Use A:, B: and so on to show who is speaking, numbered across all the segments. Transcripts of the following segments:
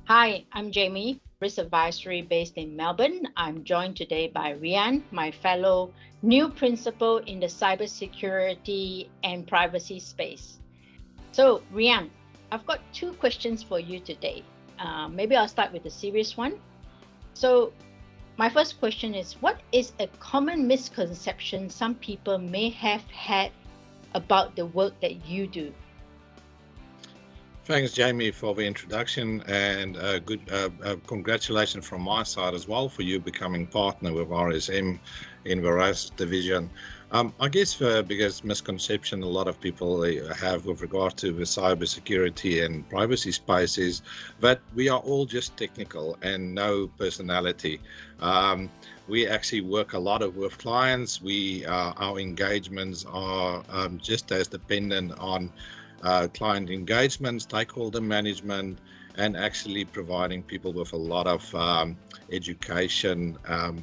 A: Hi, I'm Jamie, Risk Advisory based in Melbourne. I'm joined today by Riaan, my fellow new principal in the cybersecurity and privacy space. So, Riaan, I've got two questions for you today. Maybe I'll start with the serious one. So, my first question is, what is a common misconception some people may have had about the work that you do?
B: Thanks, Jamie, for the introduction, and good congratulations from my side as well for you becoming partner with RSM in the RAS division. I guess the biggest misconception a lot of people have with regard to the cybersecurity and privacy space is that we are all just technical and no personality. We actually work a lot with clients. Our engagements are just as dependent on client engagement, stakeholder management, and actually providing people with a lot of education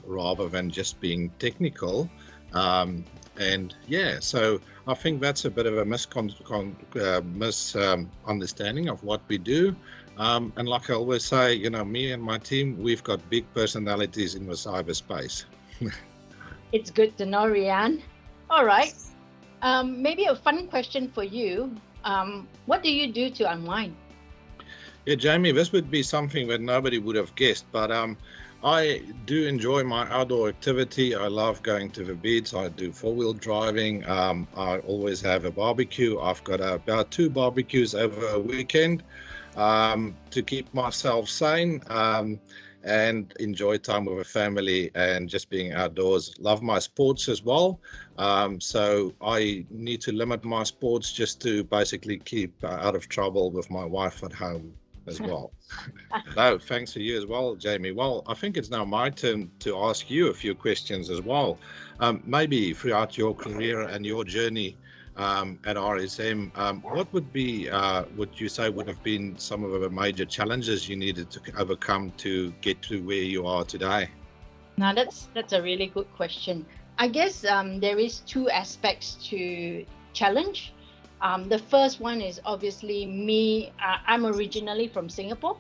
B: rather than just being technical. And yeah, so I think that's a bit of a misunderstanding of what we do. And like I always say, me and my team, we've got big personalities in the cyberspace.
A: It's good to know, Riaan. All right. Maybe a fun question for you. What do you do to unwind?
B: Yeah, Jamie, this would be something that nobody would have guessed, but I do enjoy my outdoor activity. I love going to the beach. I do four-wheel driving. I always have a barbecue. I've got about two barbecues over a weekend to keep myself sane and enjoy time with a family and just being outdoors. Love my sports as well. So I need to limit my sports just to basically keep out of trouble with my wife at home as well. No, thanks to you as well, Jamie. Well, I think it's now my turn to ask you a few questions as well. Maybe throughout your career and your journey at RSM, what would you say would have been some of the major challenges you needed to overcome to get to where you are today?
A: Now that's a really good question. I guess there is two aspects to challenge. The first one is obviously me. I'm originally from Singapore,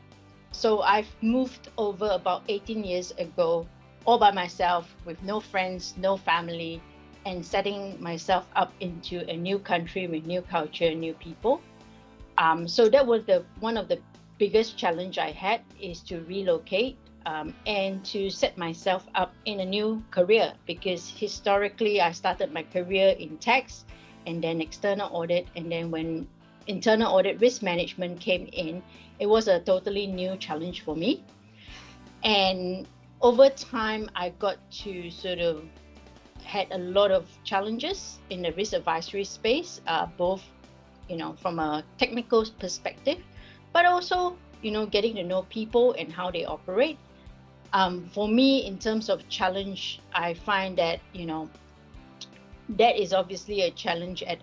A: so I've moved over about 18 years ago, all by myself, with no friends, no family, and setting myself up into a new country with new culture, new people. So that was the one of the biggest challenge I had, is to relocate and to set myself up in a new career, because historically I started my career in tax and then external audit, and then when internal audit risk management came in, it was a totally new challenge for me. And over time I got to sort of had a lot of challenges in the risk advisory space, both from a technical perspective, but also getting to know people and how they operate. For me, in terms of challenge, I find that that is obviously a challenge at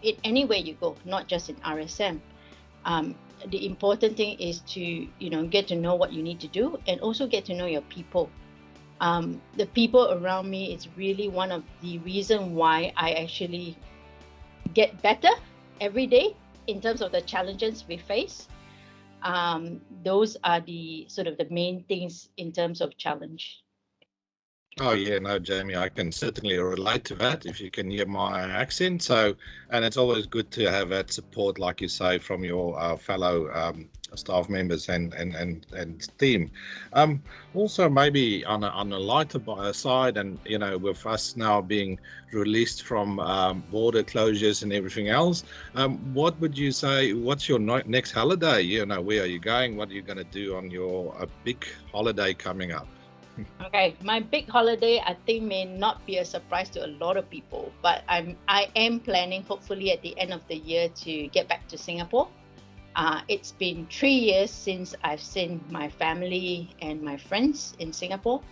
A: it anywhere you go, not just in RSM. The important thing is to get to know what you need to do, and also get to know your people. The people around me is really one of the reason why I actually get better every day in terms of the challenges we face. Those are the sort of the main things in terms of challenge.
B: Oh yeah, no, Jamie, I can certainly relate to that if you can hear my accent. So, and it's always good to have that support, like you say, from your fellow staff members and team. Also, maybe on a lighter side, and with us now being released from border closures and everything else, what would you say? What's your next holiday? Where are you going? What are you going to do on your big holiday coming up?
A: Okay, my big holiday I think may not be a surprise to a lot of people, but I am planning, hopefully at the end of the year, to get back to Singapore. It's been 3 years since I've seen my family and my friends in Singapore.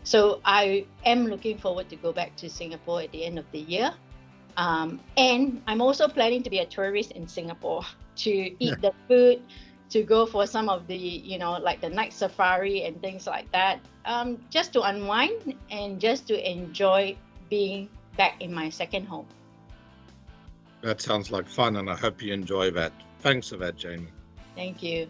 A: So I am looking forward to go back to Singapore at the end of the year. And I'm also planning to be a tourist in Singapore to eat the food, to go for some of the, like the night safari and things like that, just to unwind and just to enjoy being back in my second home.
B: That sounds like fun, and I hope you enjoy that. Thanks for that, Jamie.
A: Thank you.